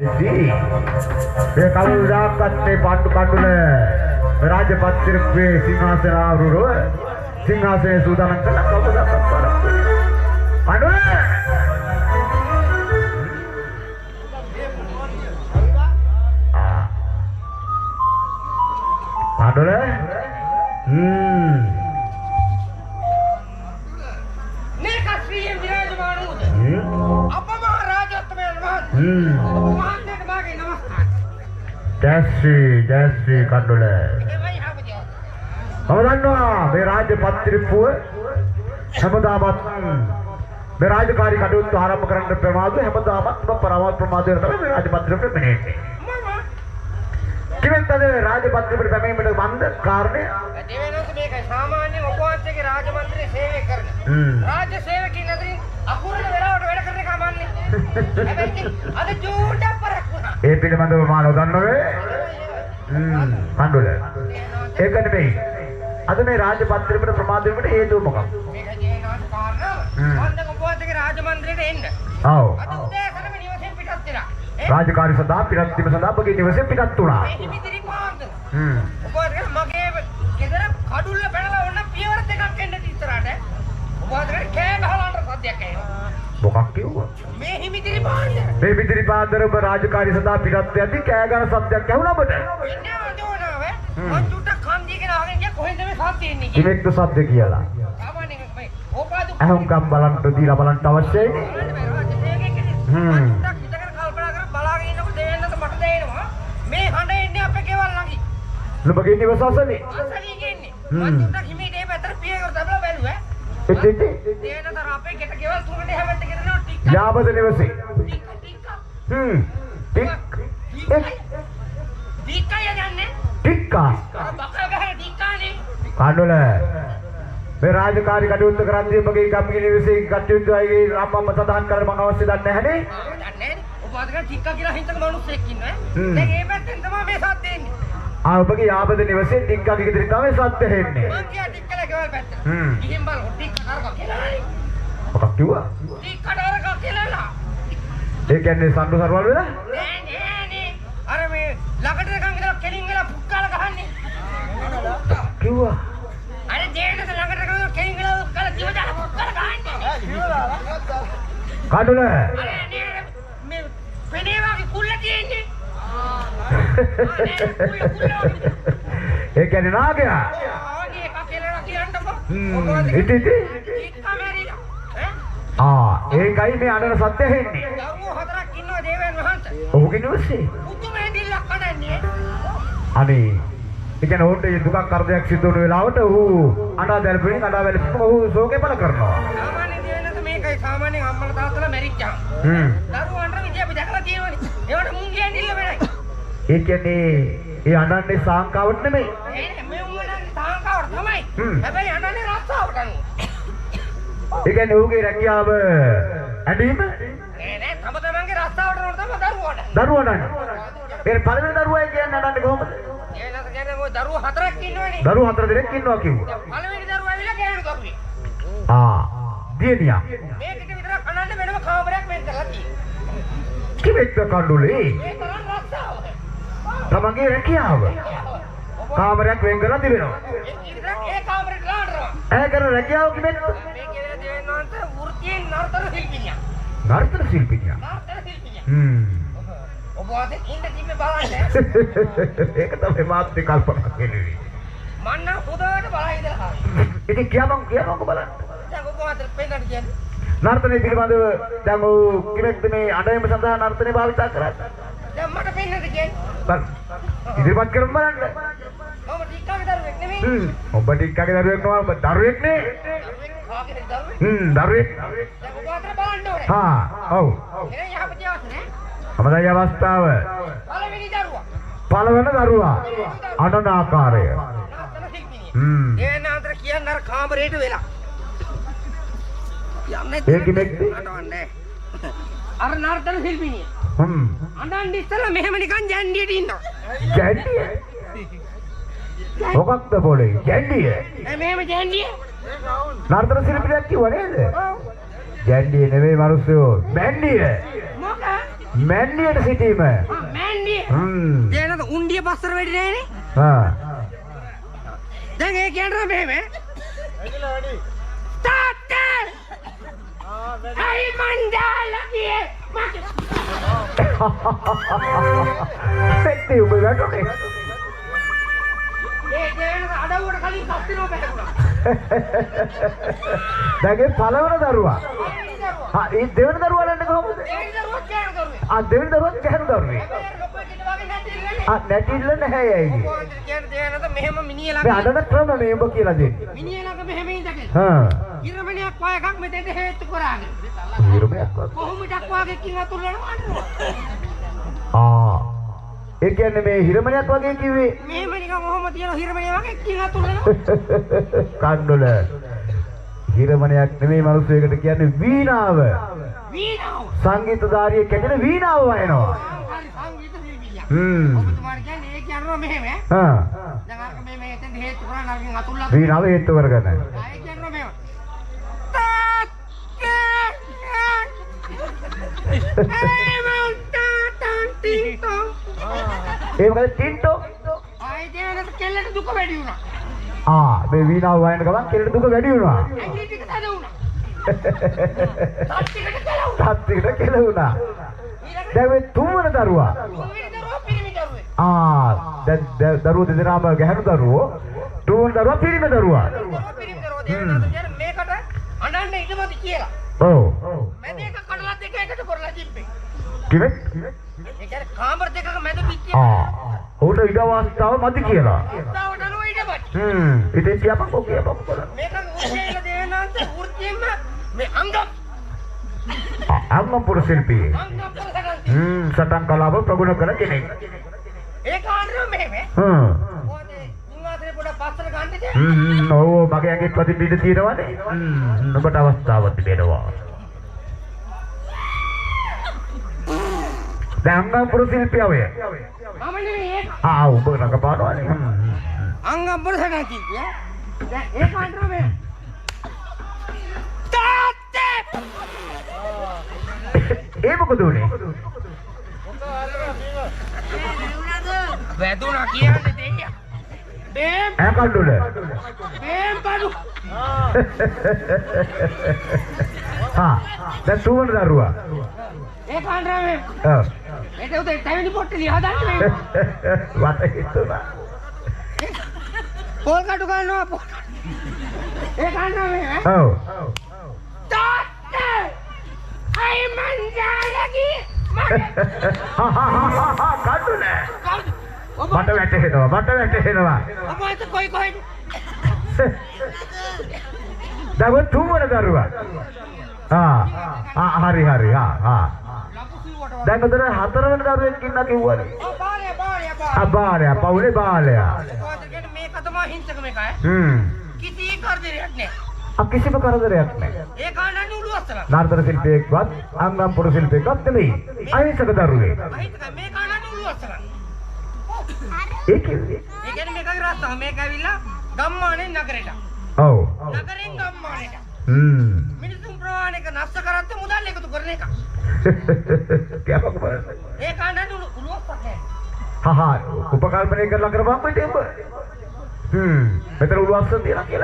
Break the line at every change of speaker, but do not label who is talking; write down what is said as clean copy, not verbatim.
මේ කවුරුදාකත් මේ පාට්ටු කඩුල රාජපත්‍රිකේ සිංහාසන ආරුරව සිංහාසනේ සූදානම් කළා කවුරුදාකත් පාරක් කඩුල කඩුල
මේක ශ්‍රී විරාජමානුද අපම රාජත්වයෙන් මහත්
ජයශ්‍රී කඩුල මම දන්නවා මේ රාජ්‍ය පත්‍රිකුව හැමදාමත් මේ රාජකාරී කටයුතු ආරම්භ කරන්න ප්‍රමාද හැමදාමත් ප්‍රමාදයෙන් තමයි මේ රාජ්‍ය පත්‍රිකුව මෙහෙන්නේ කිවෙන්ද රාජ්‍ය පත්‍රිකුවට පැමිණීමට මන්ද කාරණේ
දෙවෙනස මේකයි සාමාන්‍ය ඔපවාසයේ රාජමන්ත්‍රී සේවය කරන රාජ්‍ය සේවකයන් අතරින් අකුරල වෙලාවට වැඩ කරන කමන්නේ හැබැයි අද ජූටක් පරක් වුණා
ඒ පිළිබඳව මා නොදන්නවේ කණ්ඩුල ඒක නෙමෙයි අද මේ රාජ්‍ය පත්‍රිකට ප්‍රමාද වීමට හේතුව මොකක්ද
මේක ජීනාත් කාරණාව මන්ද ඔපවාසයේ රාජමන්ත්‍රීට එන්න
ඔව්
අද උදේ කරම නිවසෙන් පිටත් වෙලා
රාජකාරී සඳහා පිටත් වීම සඳහා ඔබගේ නිවසෙන් පිටත් වුණා
හිමිදිරි පාන්ද ඔපවාසයේ මගේ ගෙදර කඩුල්ල පැනලා වුණ පියවර දෙකක් එන්න ඉස්සරහට ඔපවාසයේ කෑ ගහලා අnder සද්දයක් ඇහෙනවා
මොකක් කිව්වා
මේ හිමිදිරි පාන්ද
මේ පිටිරි පාන්දර ඔබ රාජකාරී සඳහා පිටත් යද්දී කෑ ගහන සද්දයක් ඇහුණා ඔබට
එන්නේ අදෝනාවේ මං චුට්ටක් කන්දී කියලා අහගෙන ගියා කොහෙන්ද මේ සද්ද එන්නේ කියලා
කිවෙක්ද සද්ද කියලා
සාමාන්‍යයෙන් මේ ඕපාදු
අහුම්කම් බලන්න දීලා බලන්න අවශ්‍යයි
මේ හඬ එන්නේ අපේ ගෙවල් ළඟින්
නුඹගේ නිවස අසලේ
අසලින් එන්නේ මං චුට්ටක් හිමීට ඒ පැත්තට පියවර තබලා බැලුවා
එතෙන්ද
දේනතර අපේ ගෙට ගෙවල් තුනකට හැමෙත් ගෙදරනවා ටික
යාබද නිවසේ
ටික ටික යන්නේ
ටික්කා
බකල් ගහන ටිකානේ
කඩුල මේ රාජකාරී කටයුතු කරන්නේ ඔබගේ ගම්ගේ නිවසේ කටයුතු අයගේ අම්මම සදාන් කරන්න මම අවශ්‍ය දන්නේ නැහනේ
දන්නේ ඔබ ටික්කා කියලා හිතන මිනිස්සෙක් ඉන්නවා දැන් ඒ පැත්තෙන් තමයි මේ සද්ද එන්නේ
ඔබගේ යාබද නිවසේ ටික්කාගේ ගෙදරින් තමයි සද්ද හෙන්නේ
මං කියා ටික්කලා ගෙවල් පැත්තට ගිහින් බලන්න ටික්කා කරක කියලා
මොකක් කිව්වා
ටික්කා කරක කියලා
ඒ කියන්නේ සම්දු සරවල් වෙලා
නෑ අර මේ ළඟට නිකන් ඉඳලා කෙලින් වෙලා පුක්කාල ගහන්නේ
කිව්වා
අර ජේනද ළඟට නිකන් කෙලින් වෙලා පුක්කාල දිව දාලා පුක්කාල ගහන්නේ
කඩුල
මේ පෙනේවාගේ කුල්ල තියෙන්නේ
ඒ කියන්නේ නාගයා
ආගේ එකක් කියලා කියන්නකො
ඉතින්
ටික්කා මැරිලා
ඒකයි මේ අඬන සද්ද හෙන්නේ
දරුවෝ හතරක් ඉන්නවා දේවයන් වහන්සේ
ඔහුගේ නිවසේ
පුදුම හැදිල්ලක් කඩන්නේ
අනේ ඒ කියන්නේ ඕන්ට දුකක් කරදරයක් සිද්ධ වුණ වෙලාවට ඔහු අඬා දැල්පෙනින් අඬා වැළපෙනින් ඔහු ශෝකේ පළ කරනවා
සාමාන්‍ය දේවයන්ට මේකයි සාමාන්‍යයෙන් අම්මලා තාත්තලා මැරිච්චාම දරුවන්ට විදිය අපි දැකලා තියෙනවනේ ඒවට මුං කියන්නේ වෙනයි
ඒ කියන්නේ ඒ අඬන්නේ සාංකාවට නෙමෙයි
මේ උඹලගේ සාංකාවට තමයි හැබැයි අඬන්නේ රස්සාවට අනුව
ඒ කියන්නේ ඔහුගේ රැකියාව ඇඳීම
නෑ තම තමන්ගේ රස්සාවට නෝ තමයි දරුවාට
දරුවා නන්නේ ඒ පළවෙනි දරුවා කියන්නේ අඬන්නේ කොහොමද
ඒනස කියන්නේ ඔය දරුවෝ හතරක් ඉන්නවනේ
දරුවෝ හතර දෙනෙක් ඉන්නවා කිව්වා
පළවෙනි දරුවා ඇවිල්ලා ගෑනු දරුවෙක්
දියණියා
මේකට විතරක් අනන්න වෙනම කාමරයක් වෙන් කරලා තියෙනවා
කිවෙක්ද කඩුලේ
ඒ තරම් රස්සාව
තමන්ගේ රැකියාව කාමරයක් වෙන් කරලා තිබෙනවා
ඒ කාමරේට ලාඩනවා
ඈ කරන රැකියාව කිවෙක්ද
මේ කියලා දෙවන්නන්ට වෘත්තියෙන් නර්තන ශිල්පිනියක්
නර්තන ශිල්පිනියක්
ඔබ වාදේ ඉන්න තිබ්බේ බලන්න
ඒක තමයි මාත් කල්පනා කෙරුවේ
මන්න හොදට බලලා ඉඳලා
ඉතින් කියපන්කෝ බලන්න
දැන් ඔබ වාදේ පෙන්නන්න කියන්නේ
නර්තනයේ පිළිබඳව දැන් ඔව් කිවෙක්ද මේ අඬීම සඳහා නර්තනය භාවිතා කරන්නේ
දැන් මට පෙන්නන්න කියන්නේ
ඉදිරිපත් කරමු බලන්න
මම ටික්කාගේ දරුවෙක් නෙමෙයි
ඔබ ටික්කාගේ දරුවෙක් නෙවෙයි ඔබ දරුවෙක් නේ දරුවෙක්
දැන් ඔබ වාදේ බලන්න ඕනේ
ඔව්
එනේ යහපති අවස්ථාවේ
අපදයි අවස්ථාව පළවෙනි දරුවා අඬන ආකාරය
නර්තන ශිල්පිනිය ඒ නාතර කියන්න අර කාමරේට වෙලා යන්නේ
ඒ කිමෙක්ද
අඬවන්නේ අර නර්තන ශිල්පිනිය අඬන් ඉස්සලා මෙහෙම නිකන් ජැන්ඩියට ඉන්නවා
ජැන්ඩිය මොකක්ද පොලේ ජැන්ඩිය
මෙහෙම ජැන්ඩිය
නර්තන ශිල්පිනියක් කිව්ව නේද ජැන්ඩිය නෙවෙයි මිනිස්සු බැන්ඩිය
මොකක්
මැන්ඩියට සිටීම.
මෑන්ඩිය. දේනද උණ්ඩිය පස්සර වෙඩි නෑනේ. දැන් ඒ කියනවා මෙහෙම. ඇදිලා වැඩි. ස්ටාර්ට්. අයි මණ්ඩාලගේ මට.
පෙට්ටි උඹ වැටුනේ.
ඒ දේනද අඩවුවට කලින් කස්තිනෝ බැලුණා.
දැන්ගේ පළවෙනි දරුවා. ඒ දෙවෙනි දරුවා ලන්නේ කොහොමද? දෙවෙනි දරුවා ගැහණු දරුවේ. නැටිල්ල නැහැ ඇයි?
මෙහෙම මිනිහ
මේ අඬන ක්‍රම මේ ඔබ කියලා දෙන්නේ.
මිනිහ ළඟ මෙහෙම ඉඳගෙන. ඉරමණයක් වගේ එකක් මෙතෙන්ට හේතු කරාගෙන.
ඉරමණයක් වගේ.
කොහොමඩක් වගේ කින් අතුල්ලනවා අඬනවා.
ඒ කියන්නේ මේ හිරමණයක් වගේ කිව්වේ.
මෙහෙම නිකන් කොහොම තියෙන හිරමණිය වගේ කින් අතුල්ලනවා.
කණ්ඩොල. හිරමණයක් නෙමෙයි මිනිස්සෙකුට කියන්නේ වීණාව.
වීණාව.
සංගීතධාරියෙක් කැඩෙන වීණාව වයනවා.
සංගීත ශිල්පියා.
ඔබතුමාට
කියන්නේ ඒ කියනවා මෙහෙම. දැන් අර මේ එතෙන් හේතු කරා නරකින් අතුල්ලා.
වීණාව හේතු කරගෙන.
ඒ කියනවා මෙහෙම.
ඒ මොකද ටින්ටෝ?
ආයි දේනද කෙල්ලට දුක වැඩි වුණා.
මේ වීණාව වයන ගමන් කෙල්ලට දුක වැඩි වුණා.
ඇඟිලි ටික තද වුණා.
තාත්තිකට කෙලුණා. දැන් මේ තුන්වන දරුවා. දැන් දරුවෝ දෙදෙනාම ගැහණු දරුවෝ. තුන්වන දරුවා පිරිමි දරුවා.
මේකට අඬන්න ඉඩමදි කියලා.
ඔව්.
මම මේක කඩලා දෙක එකට කරලා තිබ්බේ.
කිව්වේ?
ඒ කියන්නේ කාමර දෙකක මැද පිටිය.
උඩ ඉඩ වාස්තාව මදි කියලා.
වාස්තාවට අනුව ඉඩමදි.
ඉතින් කියපන් ඔකේ බලන්න.
මේක උත්තේල දේනාන්ත වෘත්තියෙම මේ
අංගපුර ශිල්පී. සටන් කලාව ප්‍රගුණ කළ කෙනෙක්.
ඒ කාරණා මෙහෙම. ඕනේ ඉංග්‍රීසි පොඩ පස්සට ගන්නද?
ඔව් මගේ ඇඟේ ප්‍රතිපීඩ තියෙනවානේ. ඔබට අවස්ථාවක් තිබෙනවා. දැන් අංගපුර ශිල්පියා ඔය.
මම නෙමෙයි ඒක.
ඔබ රඟපානවානේ.
අංගපුර සටන් කිව්වේ. දැන් ඒ කාරණා මෙහෙම.
ඒ මොකද උනේ?
වැදුණා කියන්නේ දෙයියා. බේම්
කණ්ඩොල.
බේම් බඩු.
දැන් තුන්වන දරුවා.
ඒ කාණ්ඩාවේ. ඒක උදේ තැවිලි පොට්ටලිය හදන්නේ.
වට හිතුණා.
පොල් කටු ගන්නවා පොල්. ඒ කාණ්ඩාවේ. තාත්තේ. අයි මන්ජාලගේ
කඩුල. මට වැටෙනවා.
ඔබ හිත කොයි කොයිද?
දැන් තුන්වන දරුවා. හරි. දැන් උදේ හතරවෙනි දරුවෙක් ඉන්නා කිව්වනේ. බාලයා පවුලේ බාලයා.
මේක තමයි හිංසක මේක ඈ. කිසි කරදරයක් නැහැ.
කිසිම කරදරයක් නැහැ.
ඒ කාණ්ඩාවේ උළු අස්සලා.
නාටක ශිල්පියෙක්වත් අංගම්පුර ශිල්පියෙක්වත් නෙමෙයි. අහිංසක දරුවෙක්.
අහිංසක මේ කාණ්ඩාවේ උළු අස්සලා.
ඒ කියන්නේ
මේක රස්තාව මේක ඇවිල්ලා ගම්මානේ නගරයට.
ඔව්.
නගරෙන් ගම්මානේට. මිනිසුන් ප්‍රමාණයක නැස්ස කරත් මුදල් එකතු කරන එක.
කැපක් බලන්න.
ඒ කාණ්ඩාවේ උළු අස්සලා.
උපකල්පනය කරලා කරපම් පිටේ ඔබ. මෙතන උළු අස්ස තියලා කියලා.